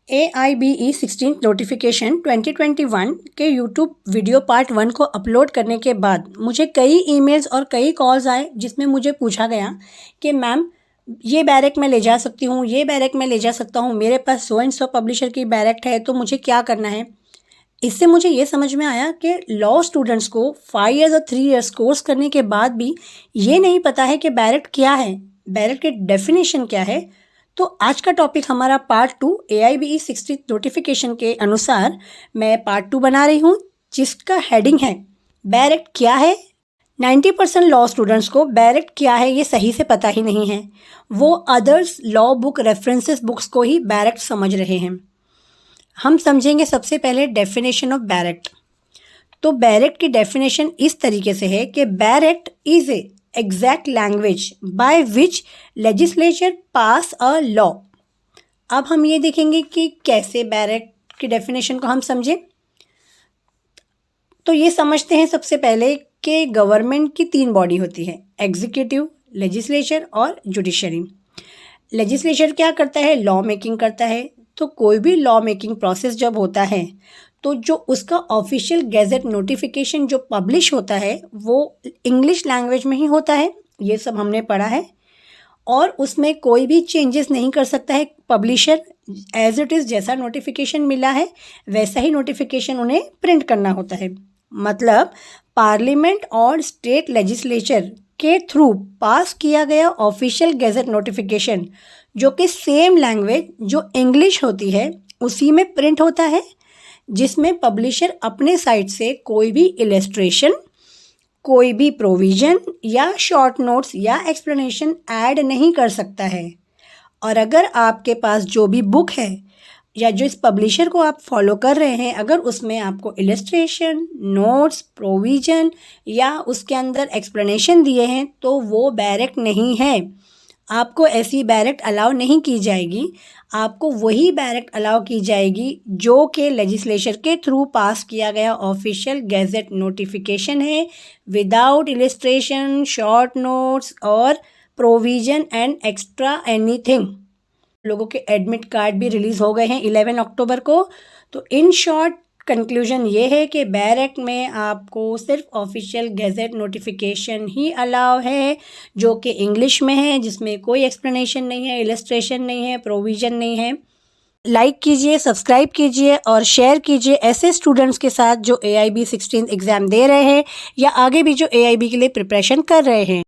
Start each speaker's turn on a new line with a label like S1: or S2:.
S1: AIBE16 notification 2021 के YouTube video part 1 को upload करने के बाद मुझे कई ईमेल्स और कई कॉल्स आए जिसमें मुझे पूछा गया कि मैम ये बैरक मैं ले जा सकती हूँ, ये बैरक मैं ले जा सकता हूँ, मेरे पास सो एंड सो पब्लिशर की बैरक है तो मुझे क्या करना है। इससे मुझे ये समझ में आया कि लॉ स्टूडेंट्स को 5 इयर्स और 3 इयर्स कोर्स करने के बाद भी ये नहीं पता है कि बैरक क्या है, बैरक की डेफिनेशन क्या है। तो आज का टॉपिक हमारा पार्ट 2 AIBE16 नोटिफिकेशन के अनुसार मैं पार्ट 2 बना रही हूँ जिसका हेडिंग है बैरक क्या है। 90% लॉ स्टूडेंट्स को बैरक क्या है ये सही से पता ही नहीं है, वो others law book references books को ही बैरक समझ रहे हैं। हम समझेंगे सबसे पहले डेफिनेशन ऑफ बैरक। तो बैरक की डेफिनेशन इस तरीके से है कि barrack is a exact language by which legislature pass a law। अब हम ये देखेंगे कि कैसे बैरक की डेफिनेशन को हम समझें। तो ये समझते हैं सबसे पहले कि गवर्नमेंट की 3 बॉडी होती है, एग्जीक्यूटिव, लेजिस्लेचर और जुडिशरी। लेजिस्लेचर क्या करता है, लॉ मेकिंग करता है। तो कोई भी लॉ मेकिंग प्रोसेस जब होता है तो जो उसका ऑफिशियल गैजेट नोटिफिकेशन जो पब्लिश होता है वो इंग्लिश लैंग्वेज में ही होता है, ये सब हमने पढ़ा है। और उसमें कोई भी चेंजेस नहीं कर सकता है पब्लिशर, एज इट इज़ जैसा नोटिफिकेशन मिला है वैसा ही नोटिफिकेशन उन्हें प्रिंट करना होता है। मतलब पार्लियामेंट और स्टेट लेजिस्लेचर के थ्रू पास किया गया ऑफिशियल गैजेट नोटिफिकेशन जो कि सेम लैंग्वेज जो इंग्लिश होती है उसी में प्रिंट होता है, जिसमें पब्लिशर अपने साइड से कोई भी इलस्ट्रेशन, कोई भी प्रोविज़न या शॉर्ट नोट्स या एक्सप्लेनेशन ऐड नहीं कर सकता है। और अगर आपके पास जो भी बुक है या जो इस पब्लिशर को आप फॉलो कर रहे हैं, अगर उसमें आपको इलस्ट्रेशन, नोट्स, प्रोविज़न या उसके अंदर एक्सप्लेनेशन दिए हैं तो वो बैरक नहीं है। आपको ऐसी बैरक अलाउ नहीं की जाएगी। आपको वही बैरक अलाउ की जाएगी जो कि लेजिस्लेचर के थ्रू पास किया गया ऑफिशियल गैजेट नोटिफिकेशन है, विदाउट इलस्ट्रेशन, शॉर्ट नोट्स और प्रोविज़न एंड एक्स्ट्रा एनीथिंग। लोगों के एडमिट कार्ड भी रिलीज़ हो गए हैं 11 अक्टूबर को। तो इन शॉर्ट कंक्लूजन ये है कि बैरक में आपको सिर्फ ऑफिशियल गैजेट नोटिफिकेशन ही अलाउ है जो कि इंग्लिश में है, जिसमें कोई एक्सप्लेनेशन नहीं है, इलस्ट्रेशन नहीं है, प्रोविज़न नहीं है। लाइक कीजिए, सब्सक्राइब कीजिए और शेयर कीजिए ऐसे स्टूडेंट्स के साथ जो AIB16 एग्ज़ाम दे रहे हैं या आगे भी जो AIB के लिए प्रिपरेशन कर रहे हैं।